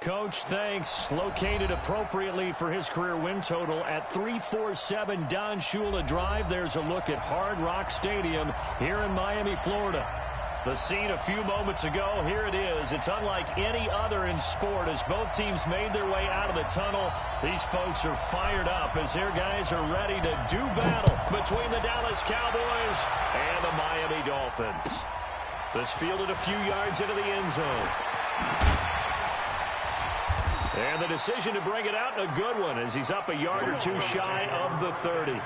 Coach, thanks. Located appropriately for his career win total at 347 Don Shula Drive. There's a look at Hard Rock Stadium here in Miami, Florida. The scene a few moments ago, here it is. It's unlike any other in sport as both teams made their way out of the tunnel. These folks are fired up as their guys are ready to do battle between the Dallas Cowboys and the Miami Dolphins. This fielded a few yards into the end zone. And the decision to bring it out, a good one, as he's up a yard or two shy of the 30.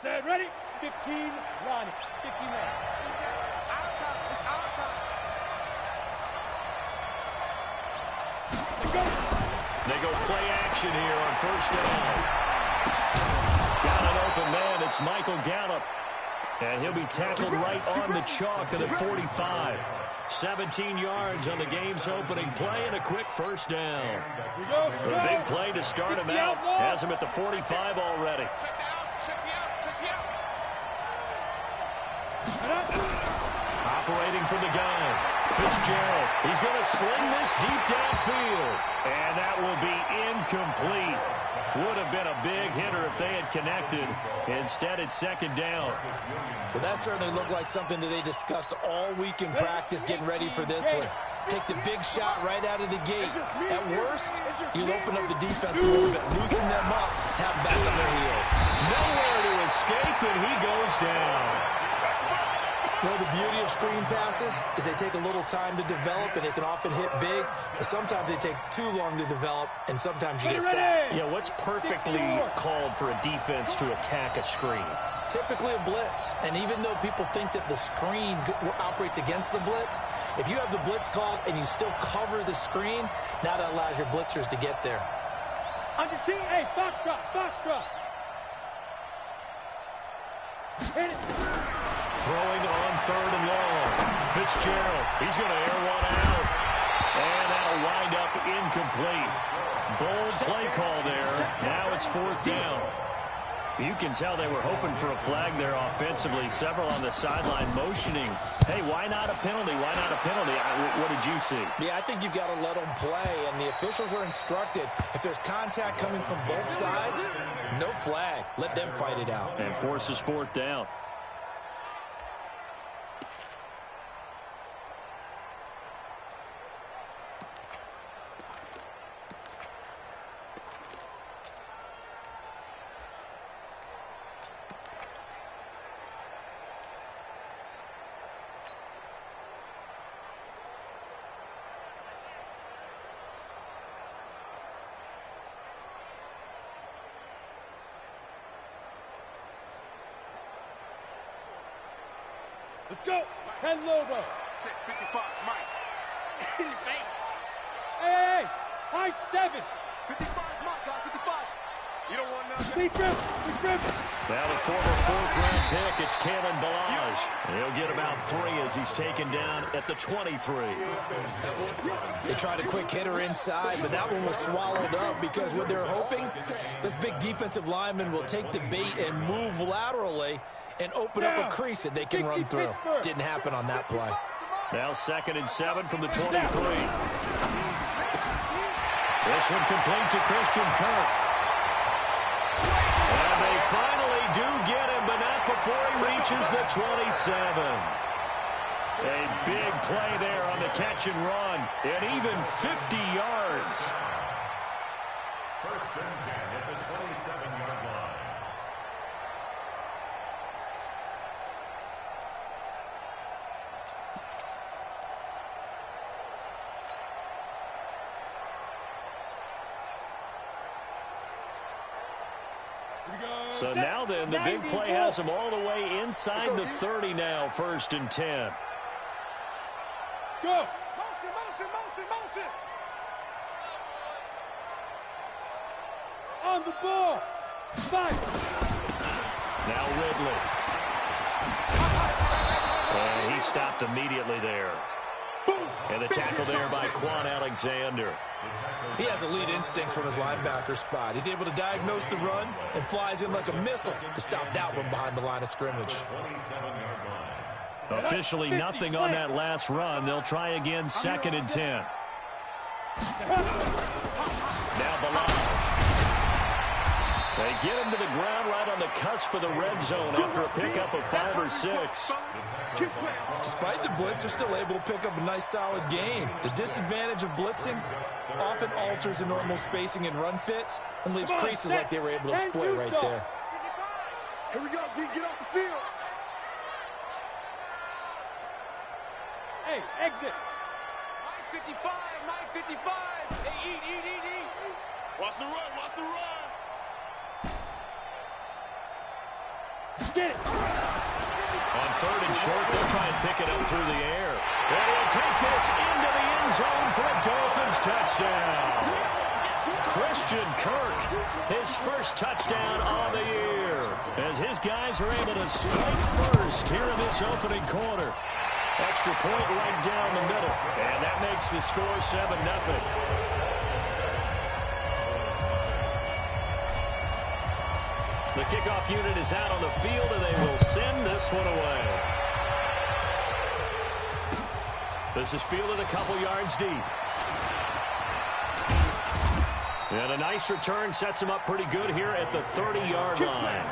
Set, ready, 15, run, 15 left. They go play action here on first down. Got an open man. It's Michael Gallup. And he'll be tackled right on the chalk of the 45. 17 yards on the game's opening play and a quick first down. A big play to start him out. Has him at the 45 already. Operating from the gun. Fitzgerald. He's going to sling this deep downfield. And that will be incomplete. Would have been a big hitter if they had connected. Instead, it's second down. Well, that certainly looked like something that they discussed all week in practice getting ready for this one. Take the big shot right out of the gate. At worst, you'll open up the defense a little bit, loosen them up, have them back on their heels. Nowhere to escape, and he goes down. Well, the beauty of screen passes is they take a little time to develop, and they can often hit big, but sometimes they take too long to develop, and sometimes you get sacked. Yeah, what's perfectly called for a defense to attack a screen? Typically a blitz, and even though people think that the screen operates against the blitz, if you have the blitz called and you still cover the screen, now that allows your blitzers to get there. Under T, hey, foxtrot, foxtrot. Hit it. Throwing on third and long. Fitzgerald, he's going to air one out. And that'll wind up incomplete. Bold play call there. Now it's fourth down. You can tell they were hoping for a flag there offensively. Several on the sideline motioning. Hey, why not a penalty? Why not a penalty? What did you see? Yeah, I think you've got to let them play, and the officials are instructed. If there's contact coming from both sides, no flag. Let them fight it out. And forces fourth down. Let's go. 10 Lobo. Check 55, Mike. Hey, high 7. 55, Mike, guy, 55. You don't want nothing. Deep rip. Now the former fourth-round pick, it's Kalen Ballage. He'll get about 3 as he's taken down at the 23. They tried a quick hitter inside, but that one was swallowed up because what they're hoping, this big defensive lineman will take the bait and move laterally and open up a crease that they can run through. Didn't happen on that play. Now 2nd and 7 from the 23. This one complete to Christian Kirk. And they finally do get him, but not before he reaches the 27. A big play there on the catch and run, and even 50 yards. 1st and 10 at the 27-yard line. So now then, the big play has him all the way inside the 30 now, 1st and 10. Go. Motion. On the ball. 5. Now Ridley. And he stopped immediately there. And the tackle there by Quan Alexander. He has elite instincts from his linebacker spot. He's able to diagnose the run and flies in like a missile to stop that one behind the line of scrimmage. Officially nothing on that last run. They'll try again, 2nd and 10. Now Balazs. They get him to the ground right on the cusp of the red zone after a pickup of 5 or 6. Despite the blitz, they're still able to pick up a nice solid gain. The disadvantage of blitzing often alters the normal spacing and run fits and leaves creases like they were able to exploit right there. Here we go, D. Get off the field. Hey, exit. 9:55, 9:55. Hey, eat. Watch the run, watch the run. Get it. On 3rd and short, they'll try and pick it up through the air. And he'll take this into the end zone for a Dolphins touchdown. Christian Kirk, his first touchdown on the year, as his guys are able to strike first here in this opening quarter. Extra point right down the middle, and that makes the score 7-0. The kickoff unit is out on the field, and they will send this one away. This is fielded a couple yards deep. And a nice return sets him up pretty good here at the 30-yard line.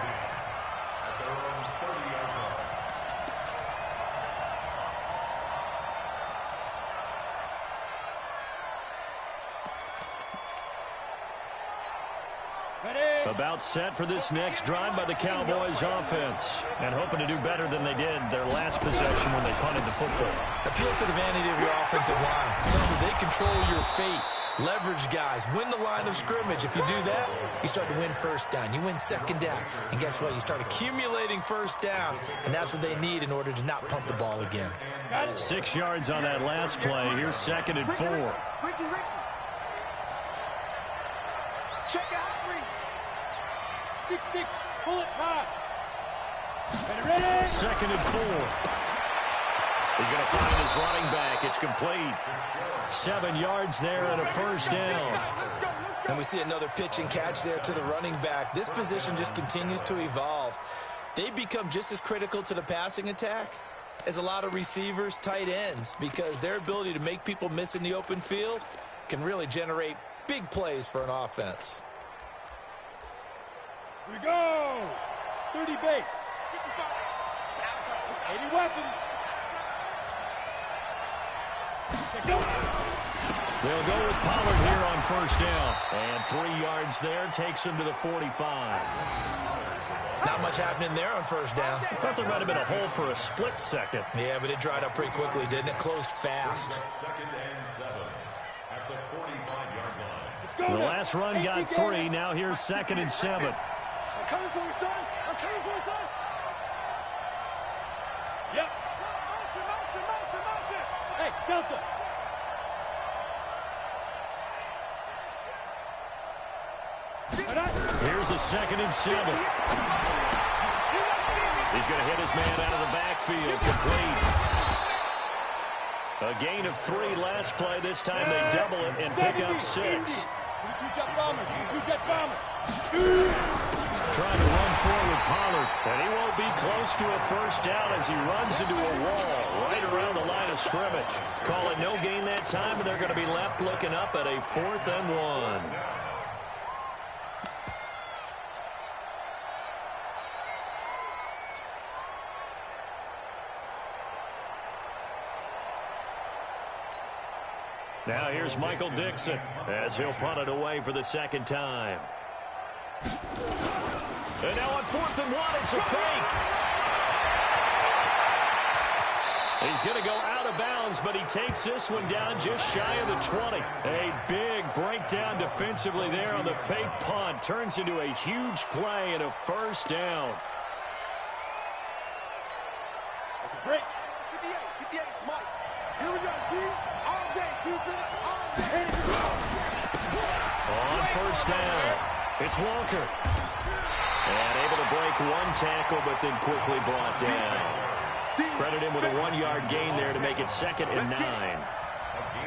About set for this next drive by the Cowboys offense. And hoping to do better than they did their last possession when they punted the football. Appeal to the vanity of your offensive line. Tell them they control your fate. Leverage guys. Win the line of scrimmage. If you do that, you start to win first down. You win second down. And guess what? You start accumulating first downs. And that's what they need in order to not punt the ball again. 6 yards on that last play. Here's 2nd and 4. Ricky. Check out, Ricky. 6-6, pull it high. Ready? 2nd and 4. He's going to find his running back. It's complete. 7 yards there and a first down. And we see another pitch and catch there to the running back. This position just continues to evolve. They become just as critical to the passing attack as a lot of receivers, tight ends, because their ability to make people miss in the open field can really generate big plays for an offense. Here we go. 30 base. 80 weapons. They'll go with Pollard here on first down. And 3 yards there takes him to the 45. Not much happening there on first down. I thought there might have been a hole for a split second. Yeah, but it dried up pretty quickly, didn't it? Closed fast. 2nd and 7 at the 45-yard line. The last run got 3. Now here's 2nd and 7. I'm coming for you, son. I'm coming for you, son. Yep. Motion. Hey, Delta. Here's a 2nd and 7. He's going to hit his man out of the backfield. Complete. A gain of 3 last play. This time they double it and pick up 6. Two-jet bombers. Trying to run forward Pollard, and he won't be close to a first down as he runs into a wall right around the line of scrimmage. Call it no gain that time, and they're going to be left looking up at a 4th and 1. Now here's Michael Dixon as he'll punt it away for the 2nd time. And now on 4th and 1, it's a fake. He's going to go out of bounds, but he takes this one down just shy of the 20. A big breakdown defensively there on the fake punt. Turns into a huge play and a first down. Break. 58, Mike. Here we go, D. All day, defense, all day. On first down, it's Walker. And able to break 1 tackle, but then quickly brought down. Credit him with a 1-yard gain there to make it 2nd and 9.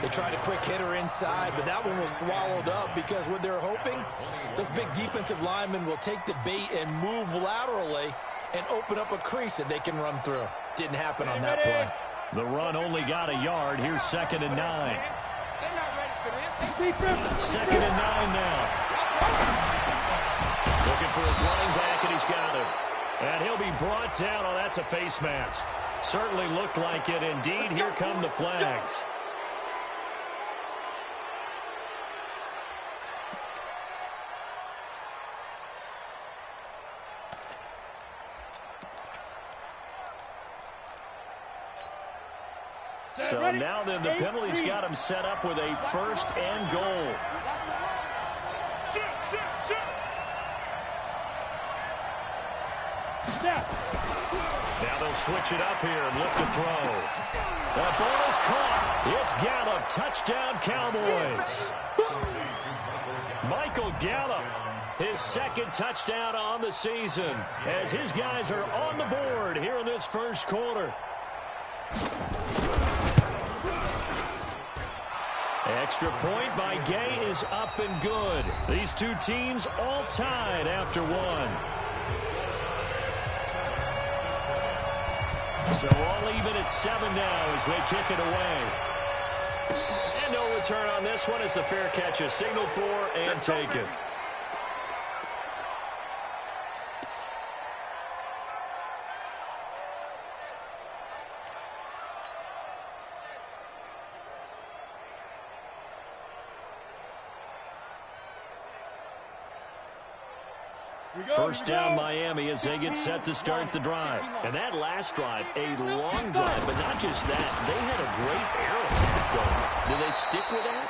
They tried a quick hitter inside, but that one was swallowed up because what they're hoping, those big defensive linemen will take the bait and move laterally and open up a crease that they can run through. Didn't happen on that play. The run only got a yard. Here's 2nd and 9. They're not ready for this. 2nd and 9 now. Looking for his running back, and he's got him. And he'll be brought down. Oh, that's a face mask. Certainly looked like it. Indeed, here come the flags. So now then the penalty's got him set up with a 1st and goal. Now they'll switch it up here and look to throw. That ball is caught. It's Gallup. Touchdown, Cowboys. Michael Gallup, his 2nd touchdown on the season, as his guys are on the board here in this 1st quarter. Extra point by Gay is up and good. These two teams all tied after 1. So all even at 7 now as they kick it away. And no return on this one as the fair catch is signaled for and taken. First down Miami as they get set to start the drive. And that last drive, a long drive, but not just that. They had a great air attack going. Do they stick with that?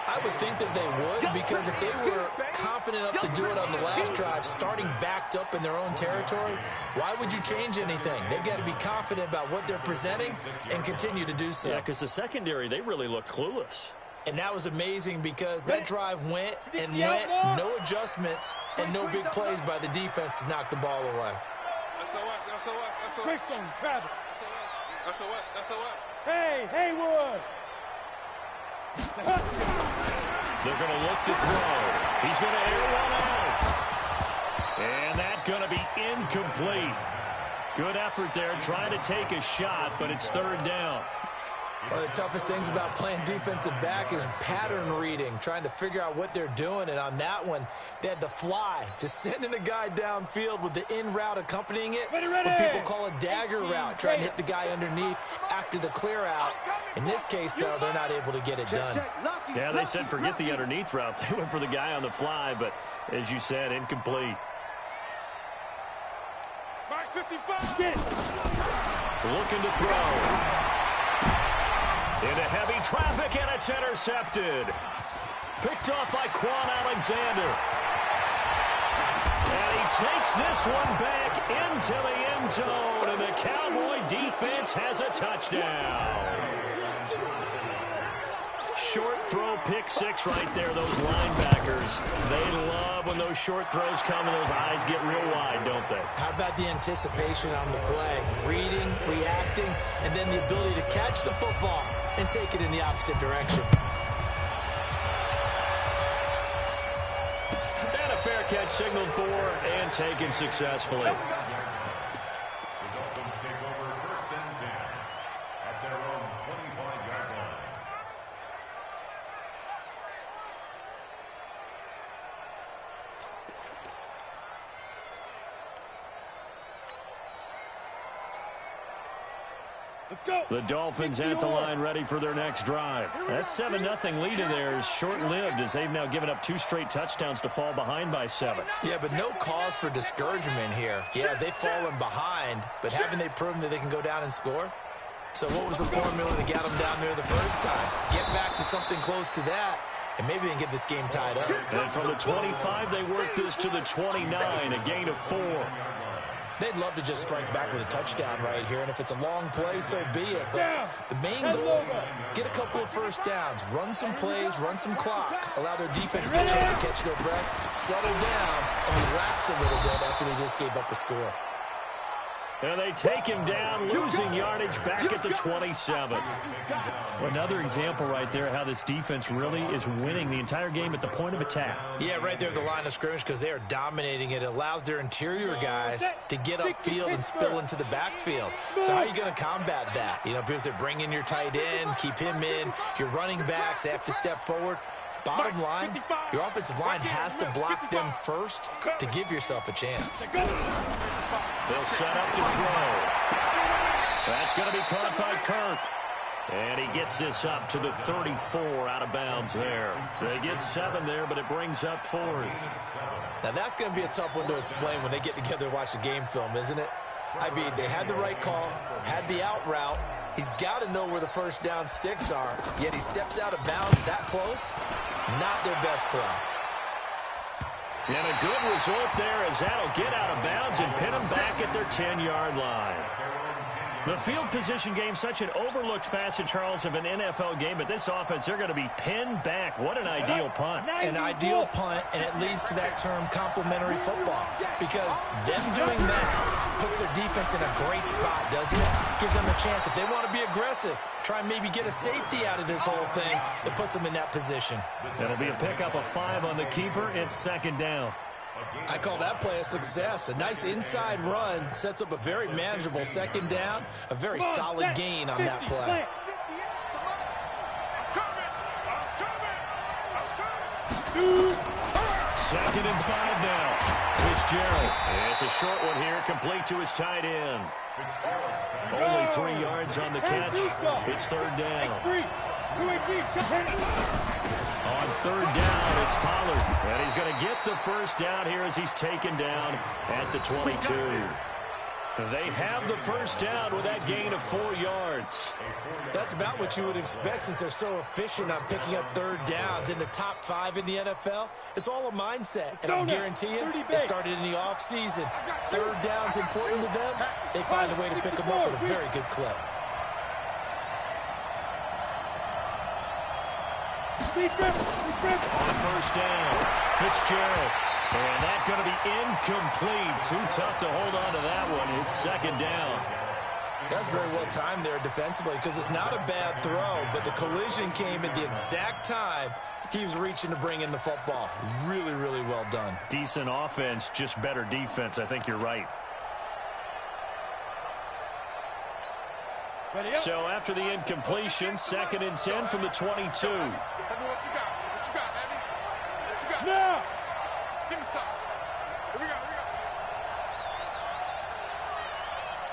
I would think that they would, because if they were confident enough to do it on the last drive, starting backed up in their own territory, why would you change anything? They've got to be confident about what they're presenting and continue to do so. Yeah, because the secondary, they really look clueless. And that was amazing because that drive went and went, no adjustments, and no big plays by the defense to knock the ball away. Christian, Travis. Hey, Haywood. They're going to look to throw. He's going to air one out. And that's going to be incomplete. Good effort there trying to take a shot, but it's 3rd down. One of the toughest things about playing defensive back is pattern reading, trying to figure out what they're doing. And on that one, they had the fly, just sending a guy downfield with the in route accompanying it. What people call a dagger route, trying to hit the guy underneath after the clear out. In this case, though, they're not able to get it done. Yeah, they said forget the underneath route. They went for the guy on the fly, but as you said, incomplete. Mark 55. Looking to throw. Into heavy traffic, and it's intercepted. Picked off by Quan Alexander. And he takes this one back into the end zone, and the Cowboy defense has a touchdown. Short throw, pick 6 right there, those linebackers. They love when those short throws come and those eyes get real wide, don't they? How about the anticipation on the play? Reading, reacting, and then the ability to catch the football and take it in the opposite direction. And a fair catch signaled for and taken successfully. The Dolphins take over 1st and 10 at their own 25-yard line. Let's go. The Dolphins at the line ready for their next drive. That 7-0 lead of theirs short-lived as they've now given up 2 straight touchdowns to fall behind by 7. Yeah, but no cause for discouragement here. Yeah, they've fallen behind, but haven't they proven that they can go down and score? So what was the formula that got them down there the first time? Get back to something close to that, and maybe they can get this game tied up. And from the 25, they work this to the 29, a gain of 4. They'd love to just strike back with a touchdown right here, and if it's a long play, so be it. But the main goal, get a couple of first downs, run some plays, run some clock, allow their defense to get a chance to catch their breath, settle down, and relax a little bit after they just gave up a score. And they take him down, losing yardage back at the 27. Another example right there how this defense really is winning the entire game at the point of attack. Yeah, right there at the line of scrimmage because they are dominating it. It allows their interior guys to get upfield and spill into the backfield. So how are you going to combat that? You know, because they bring in your tight end, keep him in. Your running backs, they have to step forward. Bottom line, your offensive line has to block them first to give yourself a chance. They'll set up to throw. That's going to be caught by Kirk. And he gets this up to the 34 out of bounds there. They get 7 there, but it brings up 4th. Now that's going to be a tough one to explain when they get together and watch the game film, isn't it? I mean, they had the right call, had the out route. He's got to know where the first down sticks are, yet he steps out of bounds that close. Not their best play. And a good result there as that'll get out of bounds and pin them back at their 10-yard line. The field position game, such an overlooked facet, Charles, of an NFL game, but this offense, they're going to be pinned back. What an ideal punt. An ideal punt, and it leads to that term complementary football, because them doing that puts their defense in a great spot, doesn't it? Gives them a chance. If they want to be aggressive, try and maybe get a safety out of this whole thing, it puts them in that position. It'll be a pickup of 5 on the keeper. It's 2nd down. I call that play a success. A nice inside run sets up a very manageable 2nd down, a very solid gain on that play. Second and 5 now. Fitzgerald. It's a short one here, complete to his tight end. Only 3 yards on the catch. It's 3rd down. On 3rd down, it's Pollard. And he's going to get the first down here as he's taken down at the 22. They have the first down with that gain of 4 yards. That's about what you would expect since they're so efficient on picking up 3rd downs. In the top 5 in the NFL, it's all a mindset. And I'll guarantee you, it started in the offseason. 3rd down's important to them. They find a way to pick them up with a very good clip. On 1st down, Fitzgerald. And that's going to be incomplete. Too tough to hold on to that one. It's 2nd down. That's very well timed there defensively because it's not a bad throw, but the collision came at the exact time he was reaching to bring in the football. Really, really well done. Decent offense, just better defense. I think you're right. So after the incompletion, 2nd and 10 from the 22. What you got? What you got, baby? What you got? Now! Give me some. Here we go.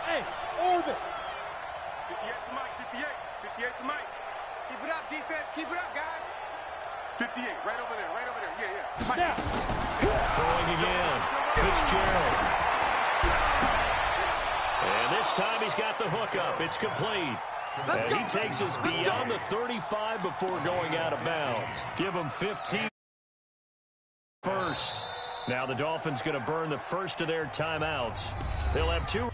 Hey, orbit! 58 to Mike, 58. 58 to Mike. Keep it up, defense. Keep it up, guys. 58, right over there. Yeah. Mike. Now! Throwing again. Fitzgerald. And this time he's got the hook up. It's complete. And he takes us beyond the 35 before going out of bounds. Give him 15 first. Now the Dolphins going to burn the first of their timeouts. They'll have 2.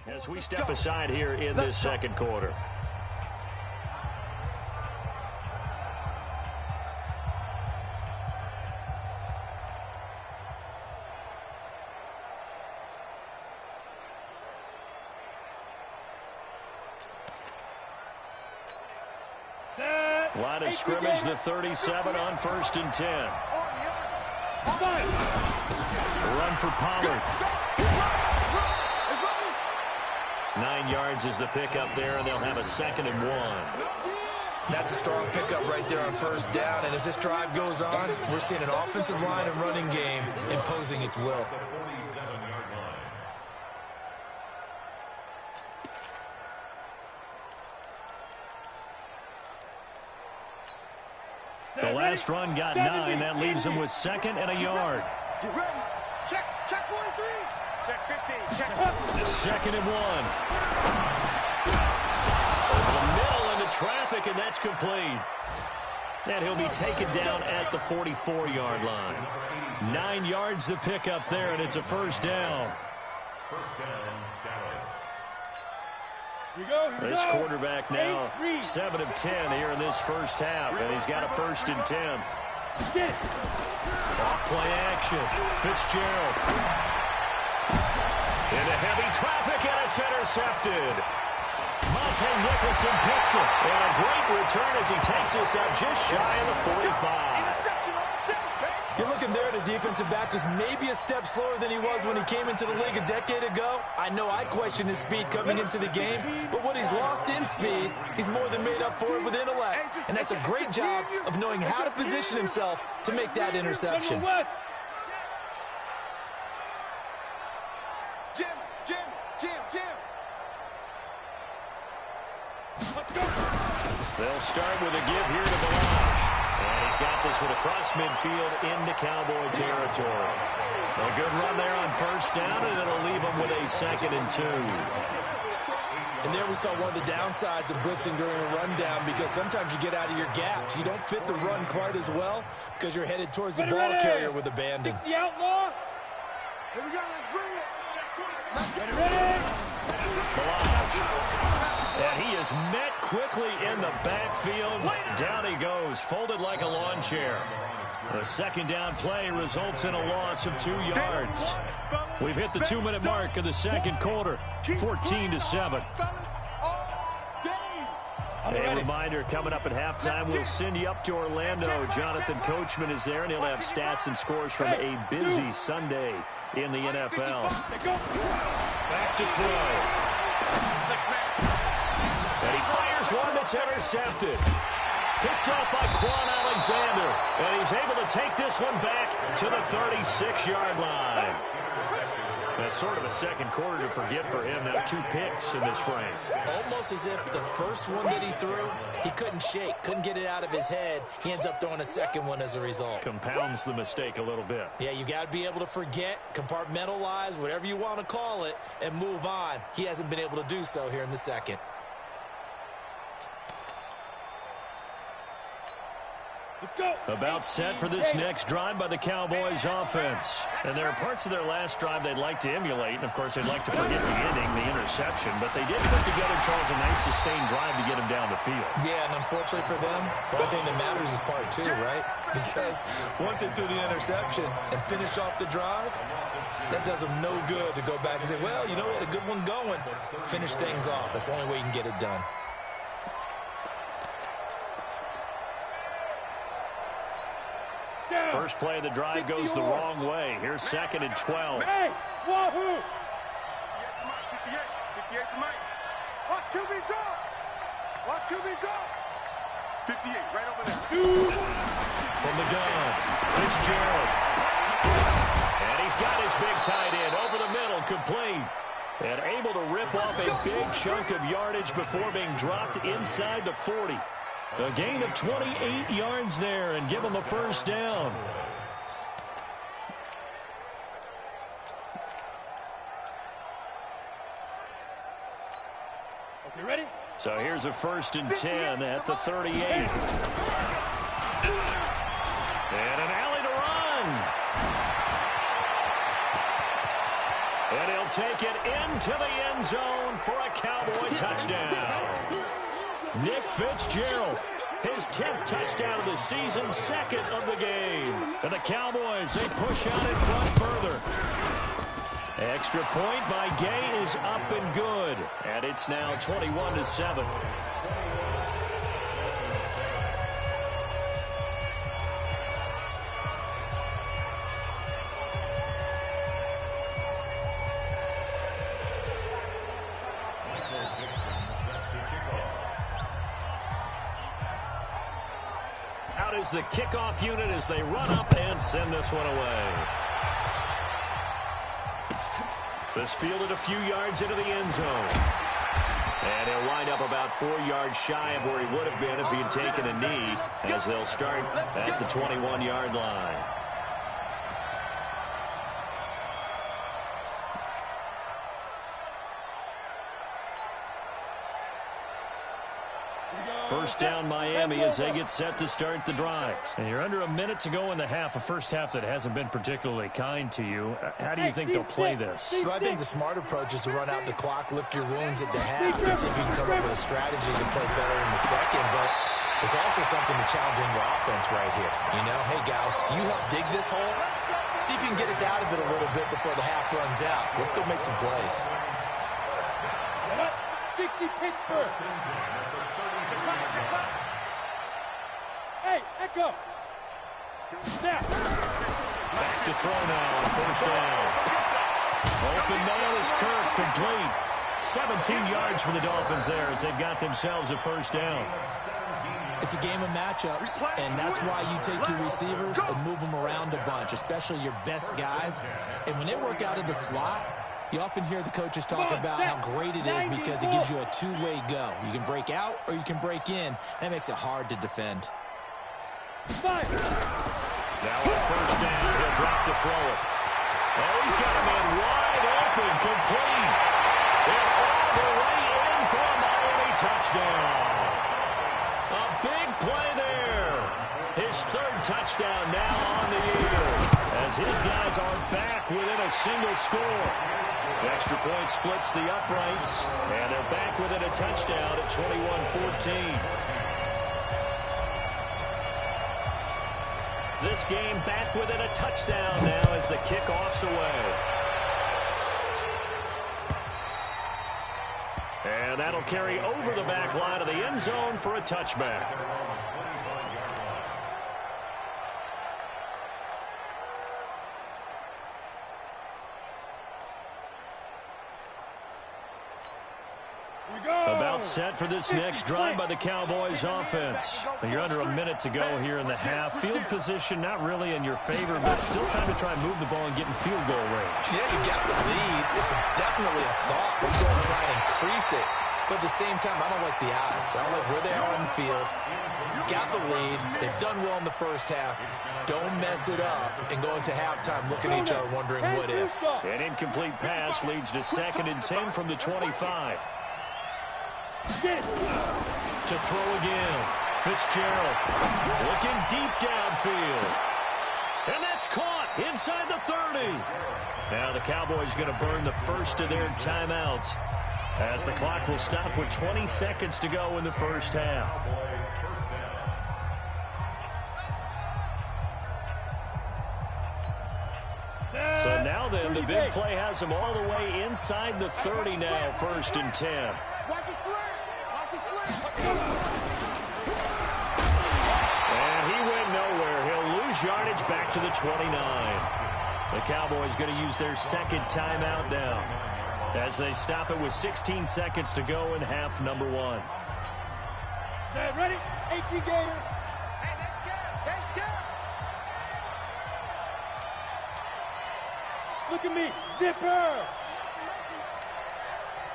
As we step aside here in this 2nd quarter. Line of scrimmage, the 37 on 1st and 10. Run for Pollard. 9 yards is the pickup there, and they'll have a 2nd and 1. That's a strong pickup right there on 1st down, and as this drive goes on, we're seeing an offensive line and running game imposing its will. The last run got 9. That leaves him with 2nd and a yard. Get ready. Check 43. Check 15. Check. 2nd and 1. Over the middle into traffic, and that's complete. And he'll be taken down at the 44-yard line. 9 yards to pick up there, and it's a first down. First down, Dallas. This quarterback now 7 of 10 here in this first half, and he's got a 1st and 10. Off play action. Fitzgerald. Into heavy traffic, and it's intercepted. Monte Nicholson picks it. And a great return as he takes us up just shy of the 45. You're looking there at a defensive back who's maybe a step slower than he was when he came into the league a decade ago. I know I questioned his speed coming into the game, but what he's lost in speed, he's more than made up for it with intellect. And that's a great job of knowing how to position himself to make that interception. Jim. They'll start with a give here to Boog. And he's got this one across midfield into Cowboy territory. A good run there on first down, and it'll leave him with a 2nd and 2. And there we saw one of the downsides of blitzing during a rundown, because sometimes you get out of your gaps. You don't fit the run quite as well because you're headed towards the ball carrier with abandon. 60 outlaw. Here we go. Let's bring it. And he is met quickly in the backfield. Down he goes, folded like a lawn chair. The 2nd down play results in a loss of 2 yards. We've hit the 2-minute mark of the 2nd quarter, 14-7. A reminder, coming up at halftime, we'll send you up to Orlando. Jonathan Coachman is there, and he'll have stats and scores from a busy Sunday in the NFL. Back to throw. And he fires one that's intercepted. Picked up by Quan Alexander. And he's able to take this one back to the 36-yard line. That's sort of a 2nd quarter to forget for him. Now 2 picks in this frame. Almost as if the first one that he threw, he couldn't shake, couldn't get it out of his head. He ends up throwing a 2nd one as a result. Compounds the mistake a little bit. Yeah, you got to be able to forget, compartmentalize, whatever you want to call it, and move on. He hasn't been able to do so here in the 2nd. Let's go. About set for this next drive by the Cowboys offense. And there are parts of their last drive they'd like to emulate. And, of course, they'd like to forget the ending, the interception. But they did put together, Charles, a nice sustained drive to get him down the field. Yeah, and unfortunately for them, the only thing that matters is part 2, right? Because once they threw the interception and finished off the drive, that does them no good to go back and say, well, you know, we had a good one going. Finish things off. That's the only way you can get it done. First play of the drive goes the wrong way. Here's 2nd and 12. Hey, wahoo! 58 to Mike. Watch QB drop. Watch QB drop. 58, right over there. From the gun, Fitzgerald. And he's got his big tight end over the middle, complete. And able to rip off a big chunk of yardage before being dropped inside the 40. A gain of 28 yards there and give him a first down. Okay, ready? So here's a 1st and 10 at the 38. And an alley to run. And he'll take it into the end zone for a Cowboy touchdown. Nick Fitzgerald, his 10th touchdown of the season, 2nd of the game. And the Cowboys, they push out in front further. Extra point by Gay is up and good. And it's now 21-7. Out is the kickoff unit as they run up and send this one away. This fielded a few yards into the end zone. And he'll wind up about 4 yards shy of where he would have been if he had taken a knee, as they'll start at the 21-yard line. First down Miami as they get set to start the drive. And you're under a minute to go in the half, a first half that hasn't been particularly kind to you. How do you think they'll play this? Well, I think the smart approach is to run out the clock, lick your wounds at the half, and see if you can come up with a strategy to play better in the second. But there's also something to challenging your offense right here. You know, hey, guys, you help dig this hole. See if you can get us out of it a little bit before the half runs out. Let's go make some plays. 60 Pittsburgh. Hey, Echo. Snap. Back to throw now on first down. Open man is Kirk, complete. 17 yards for the Dolphins there as they've got themselves a first down. It's a game of matchups, and that's why you take your receivers and move them around a bunch, especially your best guys. And when they work out of the slot, you often hear the coaches talk about how great it is because it gives you a two-way go. You can break out or you can break in. That makes it hard to defend. Now on first down, he'll drop to throw it. Oh, he's got a man wide open, complete. And all the way in for a Miami touchdown. A big play there. His third touchdown now on the year as his guys are back within a single score. The extra point splits the uprights, and they're back within a touchdown at 21-14. This game back within a touchdown now as the kickoff's away. And that'll carry over the back line of the end zone for a touchback. About set for this next drive by the Cowboys offense. You're under a minute to go here in the half. Field position not really in your favor, but still time to try and move the ball and get in field goal range. Yeah, you got the lead. It's definitely a thought. Let's go and try and increase it. But at the same time, I don't like the odds. I don't like where they are on the field. Got the lead. They've done well in the first half. Don't mess it up and go into halftime looking at each other wondering what if. An incomplete pass leads to 2nd and 10 from the 25. To throw again. Fitzgerald looking deep downfield. And that's caught inside the 30. Now the Cowboys going to burn the first of their timeouts as the clock will stop with 20 seconds to go in the first half. So now then, the big play has them all the way inside the 30 now, 1st and 10. And he went nowhere. He'll lose yardage back to the 29. The Cowboys going to use their second timeout now as they stop it with 16 seconds to go in half number 1. Set, ready? 18 Gator. Hey, let's go. Let's go. Look at me. Zipper.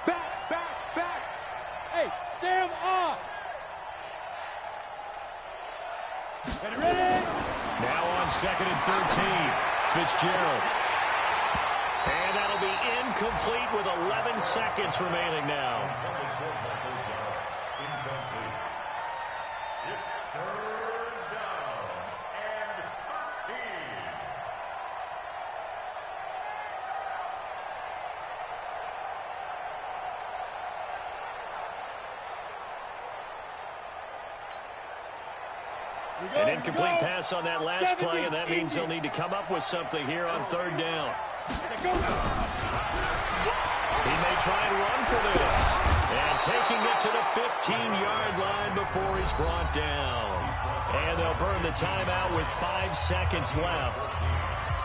Back, back, back. Hey, Sam off. Ready? Now on 2nd and 13, Fitzgerald. And that'll be incomplete with 11 seconds remaining now. It's 3rd down and 13. An incomplete pass on that last play, and that means they'll need to come up with something here on 3rd down. He may try and run for this. And taking it to the 15-yard line before he's brought down. And they'll burn the timeout with 5 seconds left.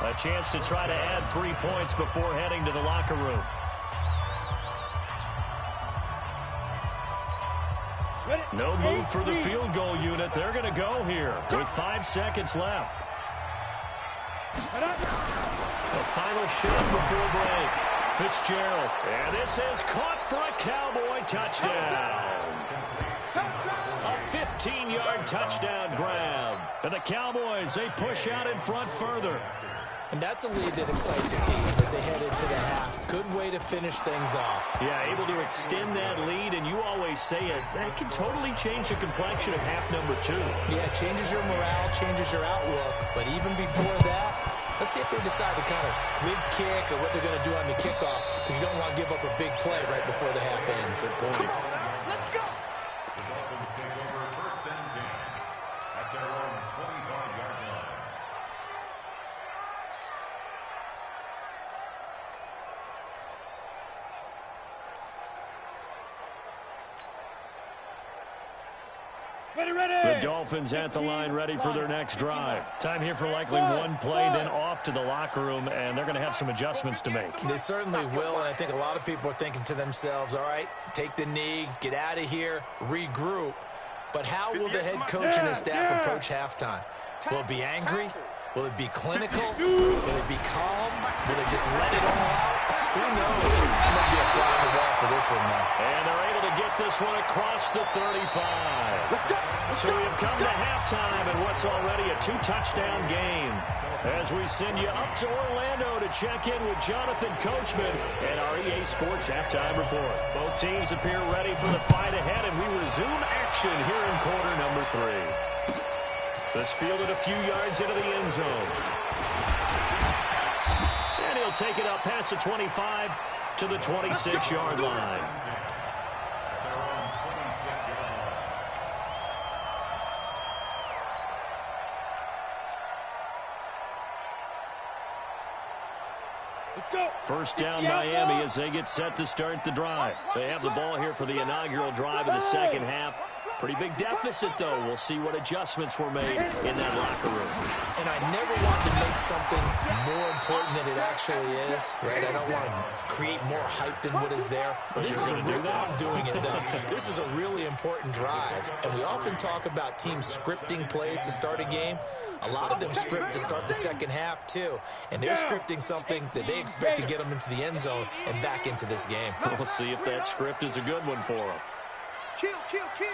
A chance to try to add 3 points before heading to the locker room. No move for the field goal unit. They're going to go here with 5 seconds left. The final shot before break. Fitzgerald. And this is caught for a Cowboy touchdown. A 15-yard touchdown grab. And the Cowboys, they push out in front further. And that's a lead that excites a team as they head into the half. Good way to finish things off. Yeah, able to extend that lead, and you always say it, that can totally change the complexion of half number 2. Yeah, it changes your morale, changes your outlook. But even before that, let's see if they decide to kind of squib kick or what they're going to do on the kickoff, because you don't want to give up a big play right before the half ends. Good point. Let's go. The Dolphins take over first and 10 at their own 25-yard line. The Dolphins at the line ready for their next drive. Time here for likely one play, then off to the locker room, and they're going to have some adjustments to make. They certainly will, and I think a lot of people are thinking to themselves, all right, take the knee, get out of here, regroup. But how will the head coach and his staff approach halftime? Will it be angry? Will it be clinical? Will it be calm? Will they just let it all out? Who knows? There might be a fly on the wall for this one, though. And they're able to get this one across the 35. So we have come to halftime in what's already a 2-touchdown game. As we send you up to Orlando to check in with Jonathan Coachman and our EA Sports Halftime Report. Both teams appear ready for the fight ahead, and we resume action here in quarter number 3. This fielded a few yards into the end zone. And he'll take it up past the 25 to the 26-yard line. First down Miami as they get set to start the drive. They have the ball here for the inaugural drive of the second half. Pretty big deficit, though. We'll see what adjustments were made in that locker room. And I never want to make something more important than it actually is, right? I don't want to create more hype than what is there. But this is I'm doing it, though. This is a really important drive. And we often talk about teams scripting plays to start a game. A lot of them script to start the second half, too. And they're scripting something that they expect to get them into the end zone and back into this game. We'll see if that script is a good one for them. Kill, kill, kill.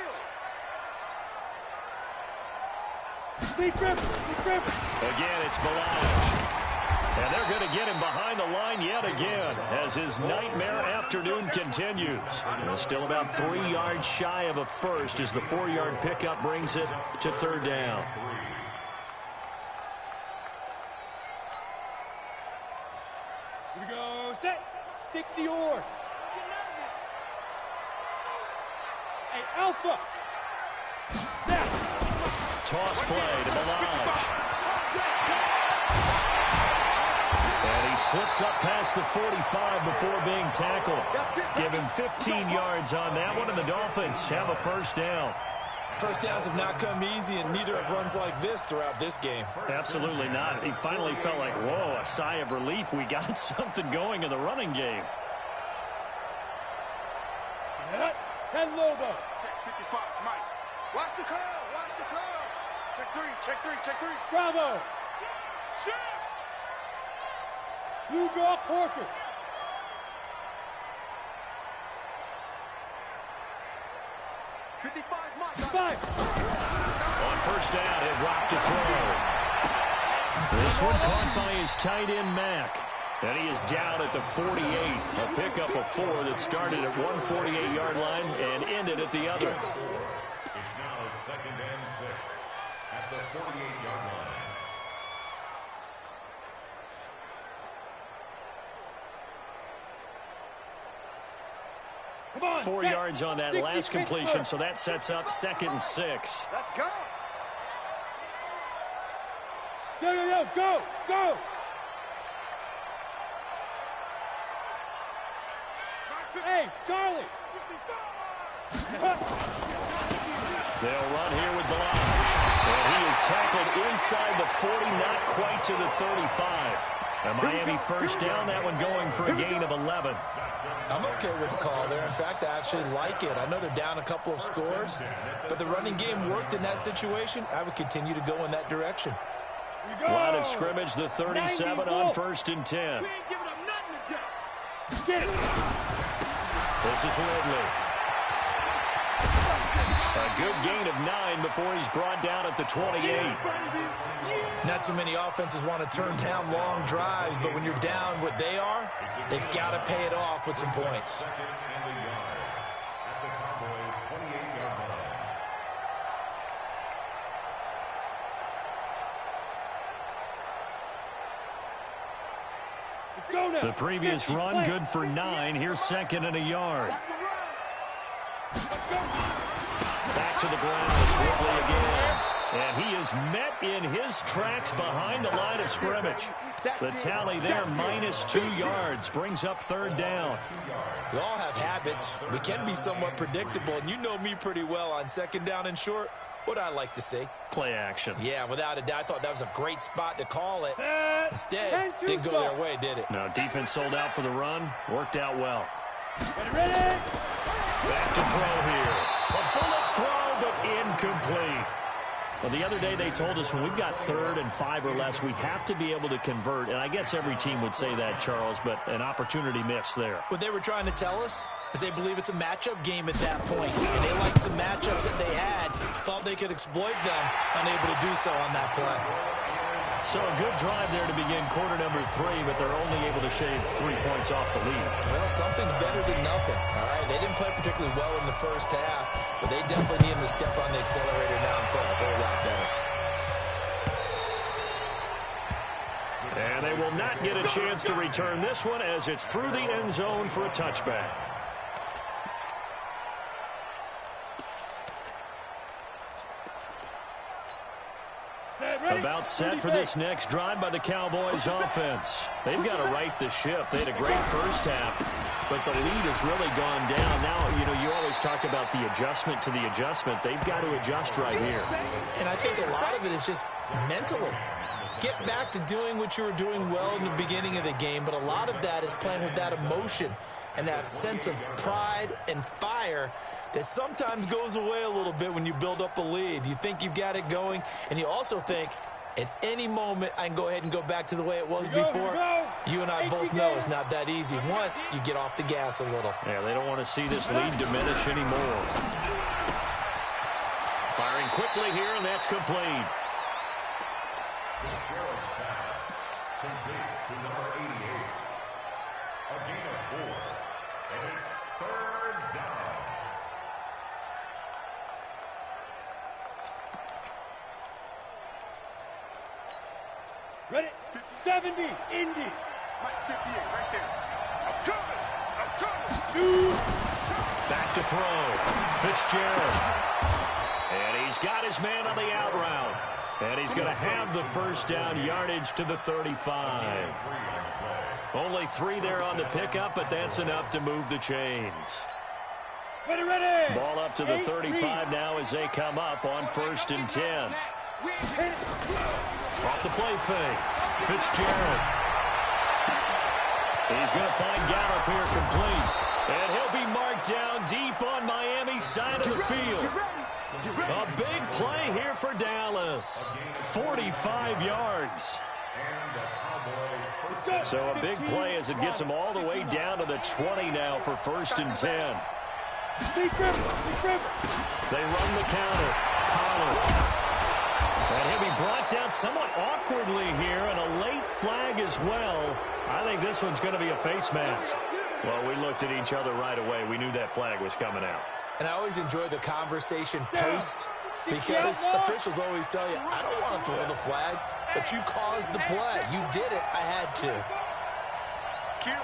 Again, it's Boog. And they're going to get him behind the line yet again as his nightmare afternoon continues. And still about 3 yards shy of a first as the 4-yard pickup brings it to third down. Here we go, set, 60 or. Hey, Alpha. Snap. Toss play to Boog. And he slips up past the 45 before being tackled. Give him 15 yards on that one, and the Dolphins have a first down. First downs have not come easy, and neither have runs like this throughout this game. Absolutely not. He finally felt like, whoa, a sigh of relief. We got something going in the running game. 10 Lobo. Check 55, Mike. Watch the curl, watch the curls. Check 3, check 3, check 3. Bravo. Blue draw Corkers. Five. On first down, he'll drop to throw. This one caught by his tight end, Mack. And he is down at the 48. A pickup of 4 that started at one 48-yard line and ended at the other. It's now second and 6 at the 48-yard line. Come on, 4 yards on that last completion, so that sets up 2nd and 6. Let's go. Go, go. Hey, Charlie. They'll run here with Boog. And he is tackled inside the 40, not quite to the 35. A Miami first down, that one going for a gain of 11. I'm okay with the call there. In fact, I actually like it. I know they're down a couple of scores, but the running game worked in that situation. I would continue to go in that direction. Line of scrimmage, the 37 on 1st and 10. Get it. This is Ridley. A good gain of 9 before he's brought down at the 28. Not too many offenses want to turn down long drives, but when you're down what they are, they've got to pay it off with some points. The previous run good for 9. Here's second and a yard. Back to the ground. It's Ridley again. And he is met in his tracks behind the line of scrimmage. The tally there, -2 yards, brings up third down. We all have habits. We can be somewhat predictable, and you know me pretty well on second down and short. What I like to see. Play action. Yeah, without a doubt. I thought that was a great spot to call it. Instead, didn't go their way, did it? No, defense sold out for the run. Worked out well. Ready? Back to throw here. A bullet throw, but incomplete. Well, the other day they told us when we've got 3rd and 5 or less, we have to be able to convert. And I guess every team would say that, Charles, but an opportunity missed there. What they were trying to tell us is they believe it's a matchup game at that point. And they liked some matchups that they had, thought they could exploit them, unable to do so on that play. So a good drive there to begin quarter number 3, but they're only able to shave 3 points off the lead. Well, something's better than nothing, all right? They didn't play particularly well in the first half, but they definitely need them to step on the accelerator now and play a whole lot better. And they will not get a chance to return this one as it's through the end zone for a touchback. About set for this next drive by the Cowboys offense. They've got to right the ship. They had a great first half, but the lead has really gone down. Now, you always talk about the adjustment to the adjustment. They've got to adjust right here. And I think a lot of it is just mentally. Get back to doing what you were doing well in the beginning of the game, but a lot of that is playing with that emotion and that sense of pride and fire that sometimes goes away a little bit when you build up a lead. You think you've got it going, and you also think at any moment I can go ahead and go back to the way it was before. You and I both know it's not that easy once you get off the gas a little. Yeah, they don't want to see this lead diminish anymore. Firing quickly here, and that's complete. Complete to number 88. A gain of 4. And it's third down. Ready? 70, Indy. Mike 58, right there. I'm coming. I'm coming. Shoot. Back to throw. Fitzgerald. And he's got his man on the out route. And he's going to have the first down, yardage to the 35. Only 3 there on the pickup, but that's enough to move the chains. Ready. Ball up to the 35 now as they come up on 1st and 10. Off the play fake. Fitzgerald. He's going to find Gallup here complete. And he'll be marked down deep on Miami's side of the field. A big play here for Dallas. 45 yards. So a big play as it gets them all the way down to the 20 now for 1st and 10. They run the counter. Pollard. And he'll be brought down somewhat awkwardly here, and a late flag as well. I think this one's going to be a face mask. Well, we looked at each other right away. We knew that flag was coming out. And I always enjoy the conversation post because officials always tell you, I don't want to throw the flag, but you caused the play. You did it. I had to. Kill.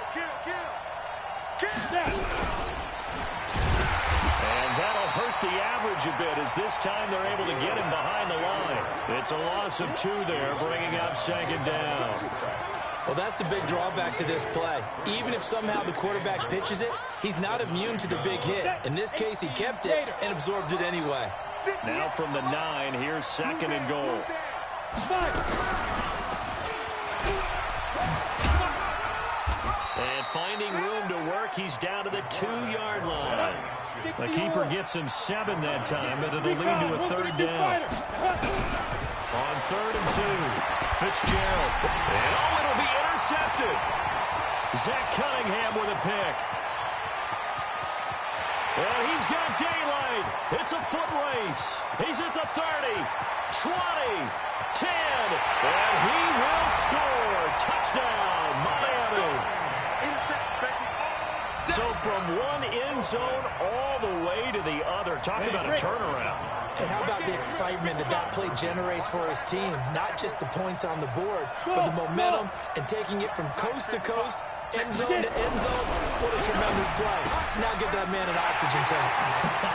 And that'll hurt the average a bit as this time they're able to get him behind the line. It's a loss of 2 there, bringing up 2nd down. Well, that's the big drawback to this play. Even if somehow the quarterback pitches it, he's not immune to the big hit. In this case, he kept it and absorbed it anyway. Now from the 9, here's 2nd and goal. And finding room to work, he's down to the 2-yard line. The keeper gets him 7 that time, but it'll lead to a 3rd down. On 3rd and 2, Fitzgerald. And it'll be intercepted. Zach Cunningham with a pick. And he's got daylight. It's a foot race. He's at the 30, 20, 10, and he will score. Touchdown, Miami. So from one end zone all the way to the other. Talk about a turnaround. And how about the excitement that that play generates for his team? Not just the points on the board, but the momentum and taking it from coast to coast, end zone to end zone. What a tremendous play. Now get that man an oxygen tank.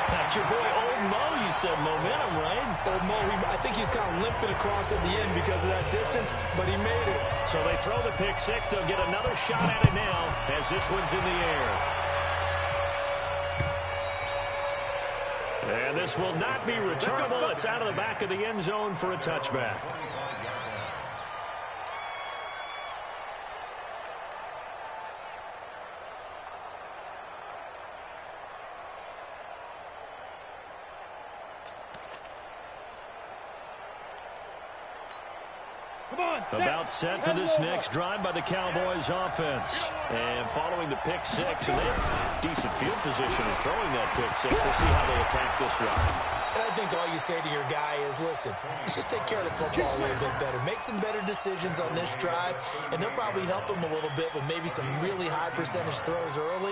That's your boy Old Mo, you said momentum, right? Old Mo, I think he's kind of limping across at the end because of that distance, but he made it. So they throw the pick six. They'll get another shot at it now as this one's in the air. And this will not be returnable. It's out of the back of the end zone for a touchback. About set for this next drive by the Cowboys offense. And following the pick six, and they have decent field position in throwing that pick six. We'll see how they attack this drive. And I think all you say to your guy is, listen, let's just take care of the football a little bit better. Make some better decisions on this drive, and they'll probably help him a little bit with maybe some really high percentage throws early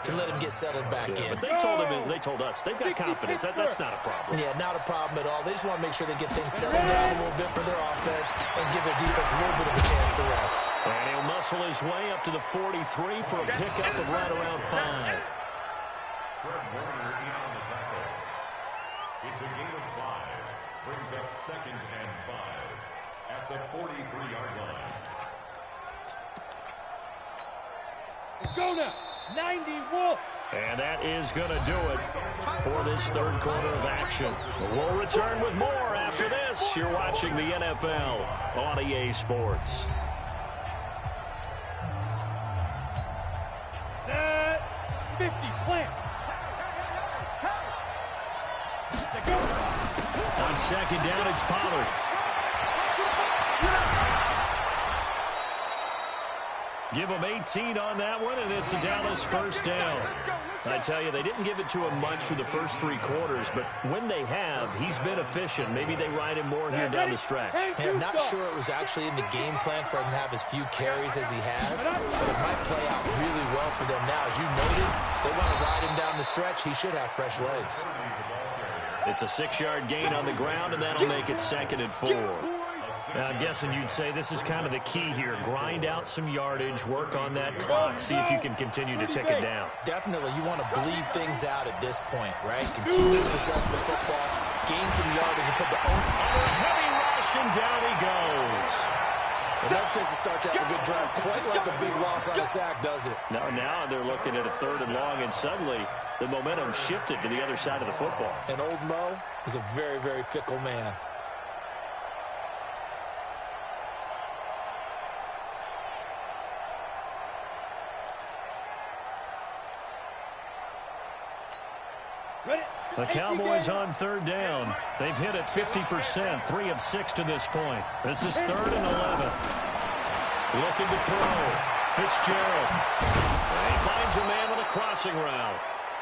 to let him get settled back in. But they told us they've got confidence. That's not a problem. Yeah, not a problem at all. They just want to make sure they get things settled down a little bit for their offense and give their defense a little bit of a chance to rest. And he'll muscle his way up to the 43 for a pickup of right around 5. It's a gain of 5. Brings up 2nd and 5 at the 43-yard line. Let's go now. 90 Wolf. And that is going to do it for this third quarter of action. We'll return with more after this. You're watching the NFL on EA Sports. Set. 50. Plant. On second down, it's Pollard. Give him 18 on that one, and it's a Dallas first down. I tell you, they didn't give it to him much through the first 3 quarters, but when they have, he's been efficient. Maybe they ride him more here down the stretch. Hey, I'm not sure it was actually in the game plan for him to have as few carries as he has, but it might play out really well for them now. As you noted, they want to ride him down the stretch. He should have fresh legs. It's a 6-yard gain on the ground, and that'll make it 2nd and 4. Now, I'm guessing you'd say this is kind of the key here. Grind out some yardage, work on that clock, see if you can continue to tick it down. Definitely. You want to bleed things out at this point, right? Continue to possess the football, gain some yardage, and put the own... Heavy rush, and down he goes. And that takes a start to have a good drive. Quite like a big loss on a sack, does it? Now they're looking at a 3rd and long, and suddenly the momentum shifted to the other side of the football. And Old Mo is a very, very fickle man. The Cowboys on 3rd down. They've hit it 50%, 3 of 6 to this point. This is 3rd and 11. Looking to throw. Fitzgerald. And he finds a man with a crossing route.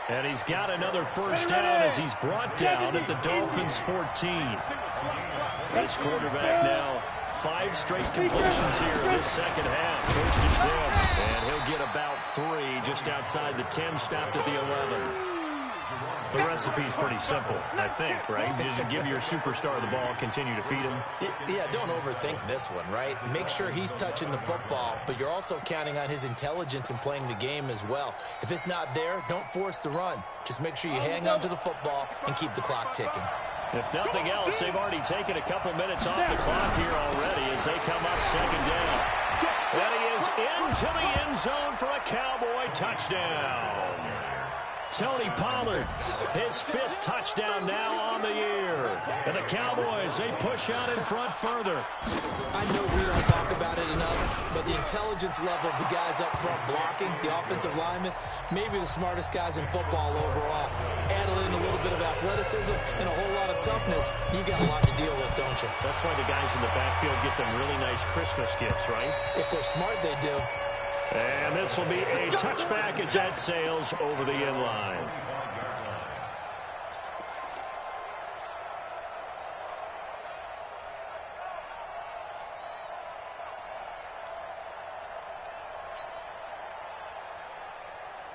And he's got another first down as he's brought down at the Dolphins' 14. This quarterback now 5 straight completions here in this second half. 1st and 10. And he'll get about 3 just outside the 10, stopped at the 11. The recipe's pretty simple, I think, right? Just give your superstar the ball, continue to feed him. Yeah, don't overthink this one, right? Make sure he's touching the football, but you're also counting on his intelligence in playing the game as well. If it's not there, don't force the run. Just make sure you hang on to the football and keep the clock ticking. If nothing else, they've already taken a couple minutes off the clock here already as they come up 2nd down. And he is into the end zone for a Cowboy touchdown. Tony Pollard, his 5th touchdown now on the year. And the Cowboys, they push out in front further. I know we don't talk about it enough, but the intelligence level of the guys up front blocking, the offensive linemen, maybe the smartest guys in football overall. Add in a little bit of athleticism and a whole lot of toughness, you've got a lot to deal with, don't you? That's why the guys in the backfield get them really nice Christmas gifts, right? If they're smart, they do. And this will be a touchback as that sails over the end line.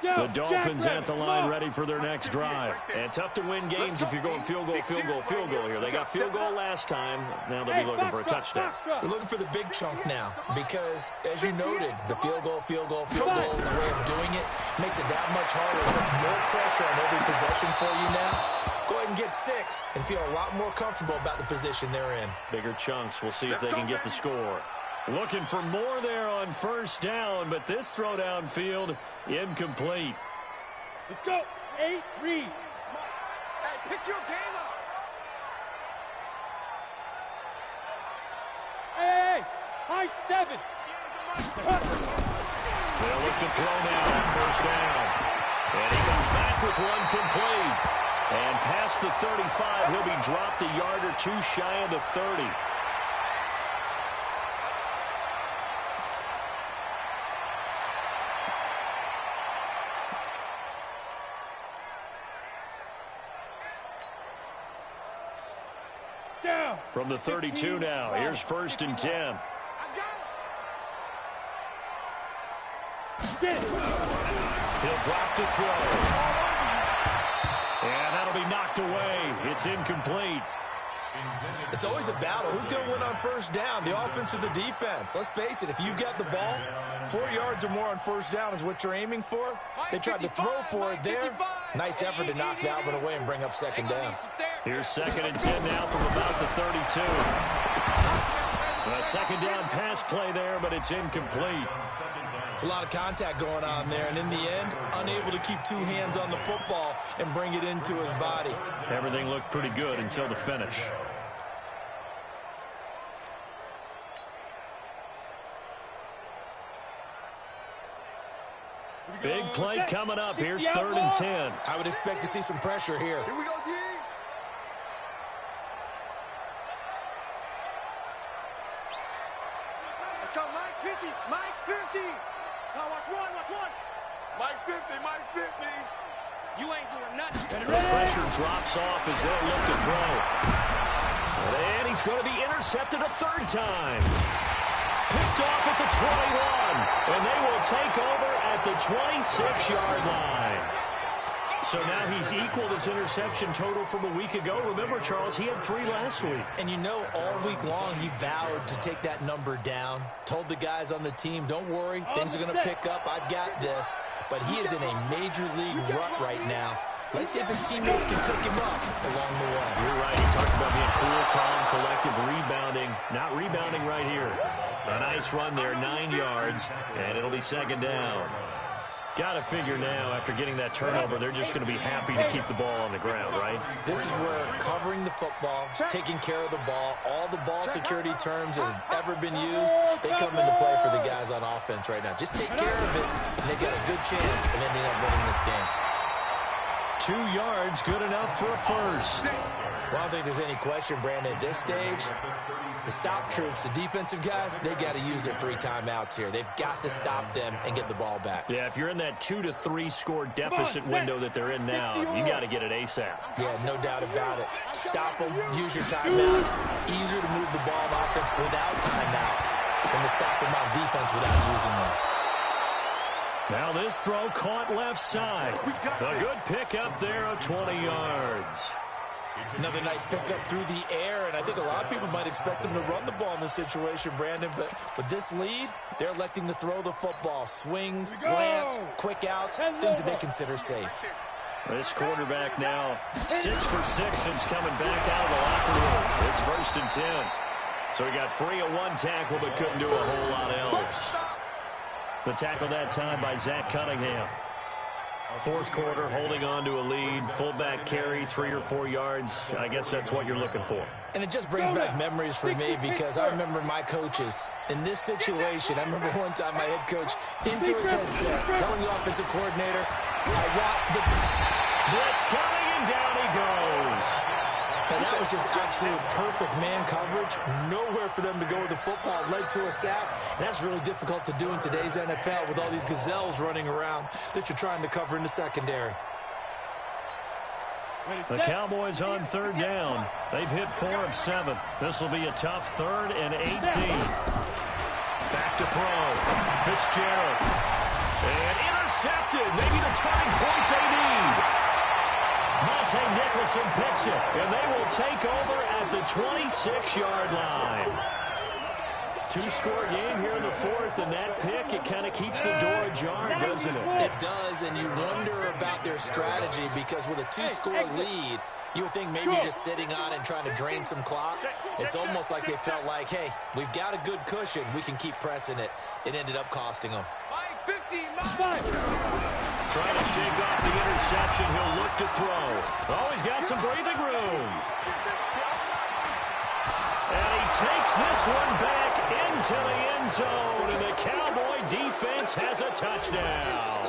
The Dolphins at the line ready for their next drive. And tough to win games if you're going field goal, field goal, field goal here. They got field goal last time. Now they'll be looking for a touchdown. They're looking for the big chunk now because, as you noted, the field goal, field goal, field goal, the way of doing it makes it that much harder. It puts more pressure on every possession for you now. Go ahead and get 6 and feel a lot more comfortable about the position they're in. Bigger chunks. We'll see if they can get the score. Looking for more there on first down, but this throw downfield incomplete. Let's go. 8-3. Hey, pick your game up. Hey, high 7. They'll look to throw now on first down. And he comes back with one complete. And past the 35, he'll be dropped a yard or two shy of the 30. From the 32 now, here's 1st and 10. He'll drop to throw. And that'll be knocked away. It's incomplete. It's always a battle. Who's going to win on first down, the offense or the defense? Let's face it, if you've got the ball, 4 yards or more on first down is what you're aiming for. They tried to throw for it there. Nice effort to knock that one away and bring up 2nd down. Here's 2nd and 10 now from about the 32. A 2nd down pass play there, but it's incomplete. It's a lot of contact going on there, and in the end, unable to keep 2 hands on the football and bring it into his body. Everything looked pretty good until the finish. Big play coming up. Here's 3rd and 10. I would expect to see some pressure here. Here we go, D. Let's go, Mike 50. Mike 50. Now watch one, watch one. Mike 50, Mike 50. You ain't doing nothing. The pressure drops off as they'll look to throw. And he's going to be intercepted a 3rd time. Picked off at the 21. And they will take over at the 26-yard line. So now he's equaled his interception total from a week ago. Remember, Charles, he had 3 last week. And you know, all week long he vowed to take that number down. Told the guys on the team, don't worry, things are going to pick up. I've got this. But he is in a major league rut right now. Let's see if his teammates can pick him up along the way. You're right. He talked about being cool, calm, collective, rebounding. Not rebounding right here. A nice run there, 9 yards, and it'll be 2nd down. Got to figure now, after getting that turnover, they're just going to be happy to keep the ball on the ground, right? This is where covering the football, taking care of the ball, all the ball security terms that have ever been used, they come into play for the guys on offense right now. Just take care of it, and they've got a good chance of ending up winning this game. 2 yards, good enough for a first. Well, I don't think there's any question, Brandon, at this stage, the stop troops, the defensive guys, they got to use their 3 timeouts here. They've got to stop them and get the ball back. Yeah, if you're in that 2 to 3 score deficit window that they're in now, you got to get it ASAP. Yeah, no doubt about it. Stop them, use your timeouts. Easier to move the ball on offense without timeouts than to stop them on defense without using them. Now this throw caught left side. A good pickup there of 20 yards. Another nice pickup through the air, and I think a lot of people might expect them to run the ball in this situation, Brandon, but with this lead, they're electing to throw the football. Swings, slants, quick outs, things that they consider safe. This quarterback now 6 for 6 since coming back out of the locker room. It's 1st and 10. So he got free of 1 tackle but couldn't do a whole lot else. The tackle that time by Zach Cunningham. 4th quarter, holding on to a lead. Fullback carry, 3 or 4 yards. I guess that's what you're looking for. And it just brings back memories for me because I remember my coaches in this situation. I remember one time my head coach into his headset telling the offensive coordinator, I want the blitz coming, and down he goes. And that was just absolute perfect man coverage. Nowhere for them to go with the football. Led to a sack. And that's really difficult to do in today's NFL with all these gazelles running around that you're trying to cover in the secondary. The Cowboys on third down. They've hit 4 of 7. This will be a tough 3rd and 18. Back to throw. Fitzgerald. And intercepted. Maybe the turning point they need. Monte Nicholson picks it, and they will take over at the 26-yard line. 2-score game here in the 4th, and that pick, it kind of keeps the door ajar, doesn't it? It does, and you wonder about their strategy because with a 2-score lead, you would think maybe you're just sitting on and trying to drain some clock. It's almost like they felt like, hey, we've got a good cushion. We can keep pressing it. It ended up costing them. Trying to shake off the interception. He'll look to throw. Oh, he's got some breathing room. And he takes this one back into the end zone, and the Cowboy defense has a touchdown.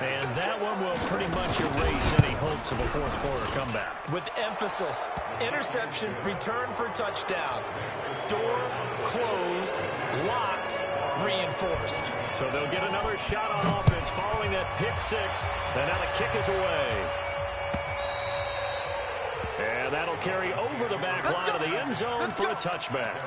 And that one will pretty much erase any hopes of a fourth-quarter comeback. With emphasis, interception, return for touchdown. Door closed, locked, reinforced. So they'll get another shot on offense following that pick 6. And now the kick is away. And that'll carry over the back line of the end zone for a touchback.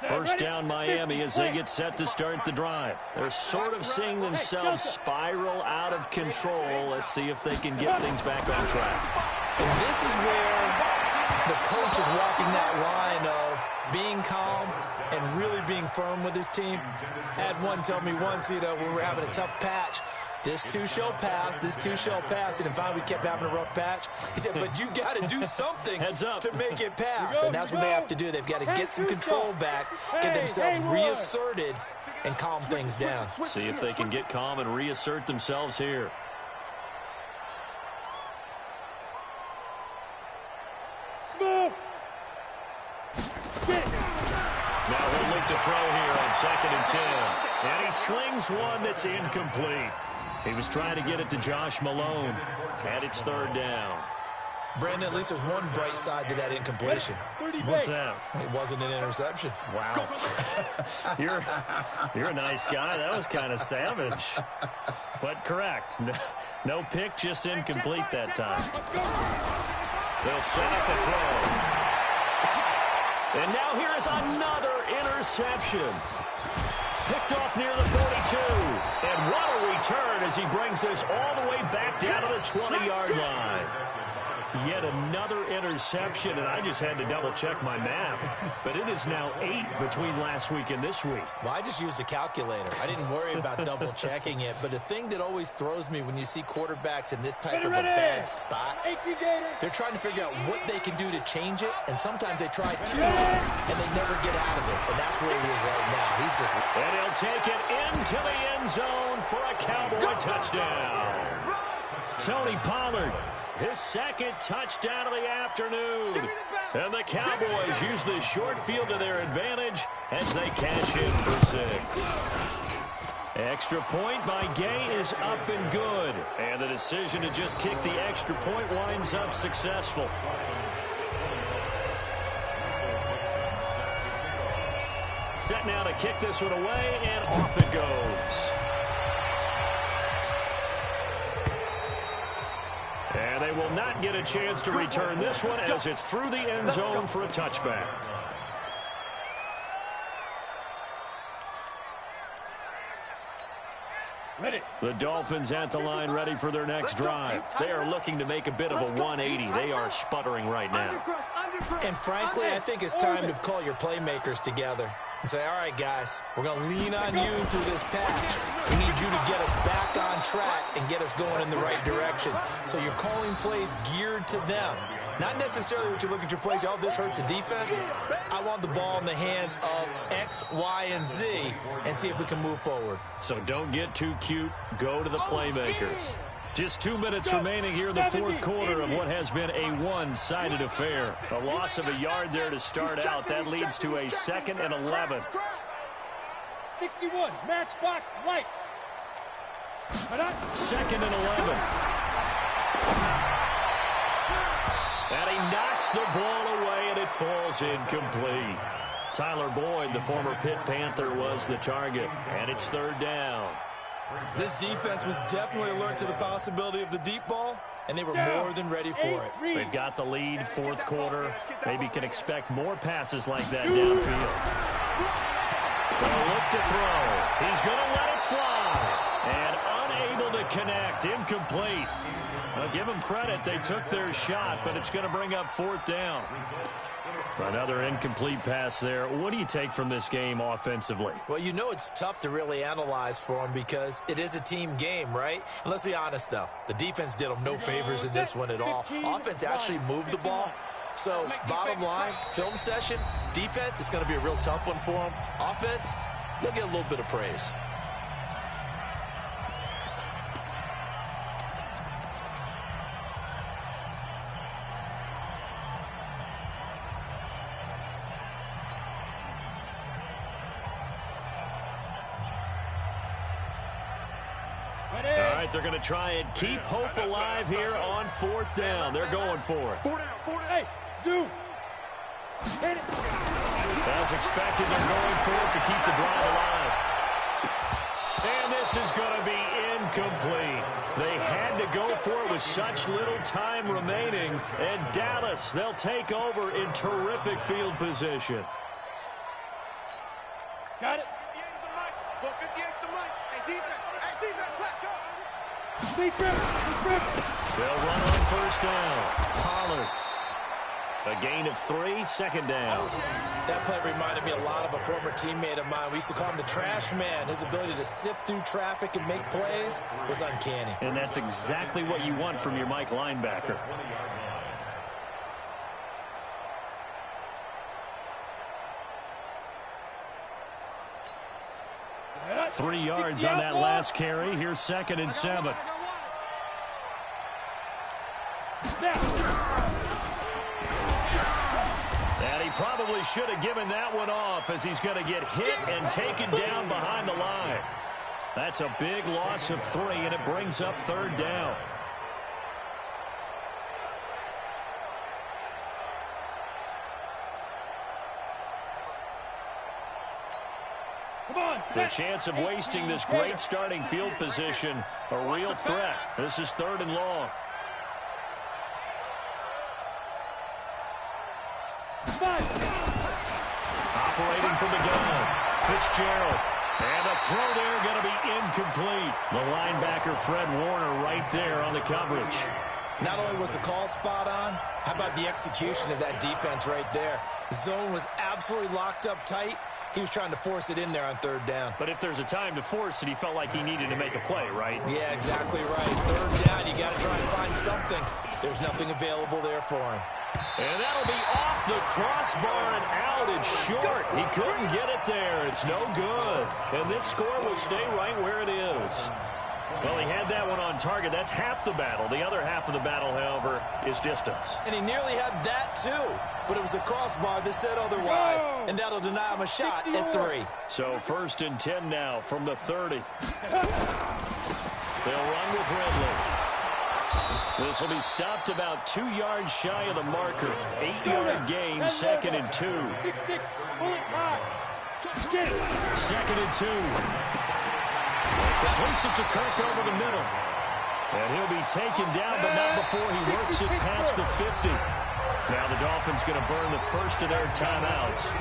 First down Miami as they get set to start the drive. They're sort of seeing themselves spiral out of control. Let's see if they can get things back on track. And this is where the coach is walking that line of being calm and really being firm with his team. I had one tell me once, when we were having a tough patch, this too shall pass, this too shall pass. And finally we kept having a rough patch. He said, but you got to do something to make it pass. And that's what they have to do. They've got to get some control back, get themselves reasserted, and calm things down. See if they can get calm and reassert themselves here. Now he'll look to throw here on 2nd and 10. And he slings one that's incomplete. He was trying to get it to Josh Malone. And it's 3rd down. Brandon, at least there's one bright side to that incompletion. What's that? It wasn't an interception. Wow. You're a nice guy. That was kind of savage. But correct. No pick, just incomplete that time. They'll set up a throw. And now here is another interception. Picked off near the 42. And what a return as he brings this all the way back down to the 20-yard line. Yet another interception, and I just had to double-check my math. But it is now 8 between last week and this week. Well, I just used a calculator. I didn't worry about double-checking it. But the thing that always throws me when you see quarterbacks in this type of a bad spot, they're trying to figure out what they can do to change it. And sometimes they try to, and they never get out of it. And that's where he is right now. He's just... And he'll take it into the end zone for a Cowboy touchdown. Tony Pollard, his 2nd touchdown of the afternoon. And the Cowboys use the short field to their advantage as they cash in for 6. Extra point by Gay is up and good. And the decision to just kick the extra point winds up successful. Set now to kick this one away, and off it goes. And they will not get a chance to return this one as it's through the end zone for a touchback. The Dolphins at the line ready for their next drive. They are looking to make a bit of a 180. They are sputtering right now. And frankly, I think it's time to call your playmakers together and say, all right, guys, we're going to lean on you through this patch. We need you to get us back on track and get us going in the right direction. So you're calling plays geared to them. Not necessarily what you look at your plays, oh, this hurts the defense. I want the ball in the hands of X, Y, and Z and see if we can move forward. So don't get too cute. Go to the playmakers. Just 2 minutes remaining here in the fourth quarter of what has been a one-sided affair. A loss of a yard there to start out. That leads to a 2nd and 11. 61, matchbox lights. 2nd and 11. And he knocks the ball away, and it falls incomplete. Tyler Boyd, the former Pitt Panther, was the target, and it's 3rd down. This defense was definitely alert to the possibility of the deep ball, and they were more than ready for it. They've got the lead, fourth quarter. Maybe can expect more passes like that downfield. They'll look to throw. He's going to let it fly. And unable to connect. Incomplete. Now, give them credit. They took their shot, but it's going to bring up 4th down. Another incomplete pass there. What do you take from this game offensively? Well, you know it's tough to really analyze for them because it is a team game, right? And let's be honest, though. The defense did them no favors in this one at all. Offense actually moved the ball. So, bottom line, film session, defense is going to be a real tough one for them. Offense, they'll get a little bit of praise. They're going to try and keep hope alive here on 4th down. They're going for it. 4 down, 4 down. Hey, zoom. Hit it. As expected, they're going for it to keep the drive alive. And this is going to be incomplete. They had to go for it with such little time remaining. And Dallas, they'll take over in terrific field position. Got it. 58's the mic. 58's the mic. Hey, defense, let's go. They'll run on 1st down. Pollard. A gain of 3, 2nd down. That play reminded me a lot of a former teammate of mine. We used to call him the trash man. His ability to sift through traffic and make plays was uncanny. And that's exactly what you want from your Mike linebacker. Three yards on that last carry. Here's 2nd and 7. And he probably should have given that one off as he's going to get hit and taken down behind the line. That's a big loss of 3, and it brings up 3rd down. The chance of wasting this great starting field position, a real threat. This is 3rd and long. Operating from the gun, Fitzgerald. And a throw there going to be incomplete. The linebacker, Fred Warner, right there on the coverage. Not only was the call spot on, how about the execution of that defense right there? The zone was absolutely locked up tight. He was trying to force it in there on 3rd down. But if there's a time to force it, he felt like he needed to make a play, right? Yeah, exactly right. 3rd down, you got to try and find something. There's nothing available there for him. And that'll be off the crossbar and out. It's short. He couldn't get it there. It's no good. And this score will stay right where it is. Well, he had that one on target. That's half the battle. The other half of the battle, however, is distance. And he nearly had that, too. But it was a crossbar that said otherwise. And that'll deny him a shot at 3. So 1st and 10 now from the 30. They'll run with Ridley. This will be stopped about 2 yards shy of the marker. 8-yard gain, 2nd and 2. 2nd and 2. Completes it to Kirk over the middle. And he'll be taken down, but not before he works it past the 50. Now the Dolphins going to burn the first of their timeouts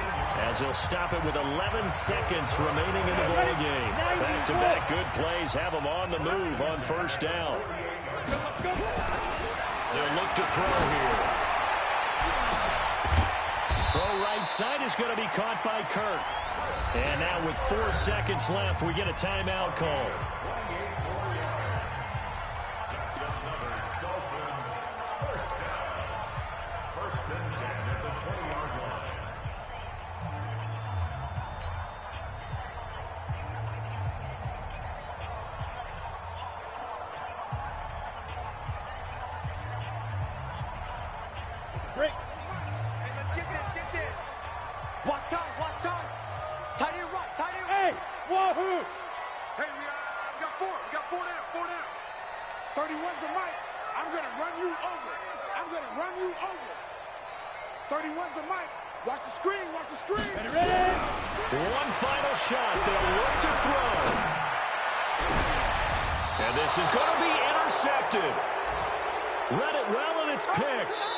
as they'll stop it with 11 seconds remaining in the ball game. Back-to-back good plays have them on the move on 1st down. They'll look to throw here. Throw right side is going to be caught by Kirk. And now with 4 seconds left, we get a timeout call. over. 31's the mic. Watch the screen, watch the screen. Ready? One final shot. They'll look to throw. And this is going to be intercepted. Read it well, and it's picked.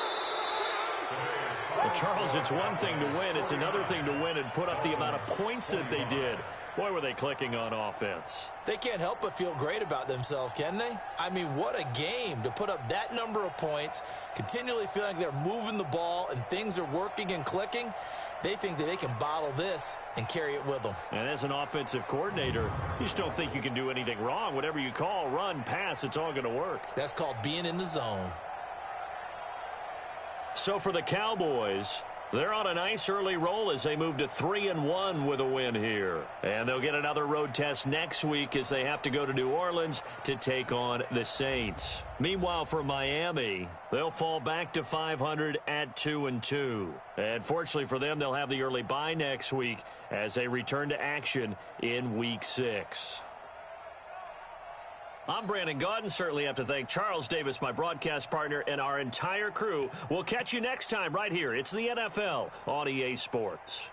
Well, Charles, it's one thing to win. It's another thing to win and put up the amount of points that they did. Boy, were they clicking on offense. They can't help but feel great about themselves, can they? I mean, what a game to put up that number of points, continually feeling like they're moving the ball and things are working and clicking. They think that they can bottle this and carry it with them. And as an offensive coordinator, you just don't think you can do anything wrong. Whatever you call, run, pass, it's all going to work. That's called being in the zone. So for the Cowboys, they're on a nice early roll as they move to 3-1 with a win here. And they'll get another road test next week as they have to go to New Orleans to take on the Saints. Meanwhile, for Miami, they'll fall back to 500 at 2-2. And fortunately for them, they'll have the early bye next week as they return to action in Week 6. I'm Brandon Gaudin. Certainly have to thank Charles Davis, my broadcast partner, and our entire crew. We'll catch you next time right here. It's the NFL on EA Sports.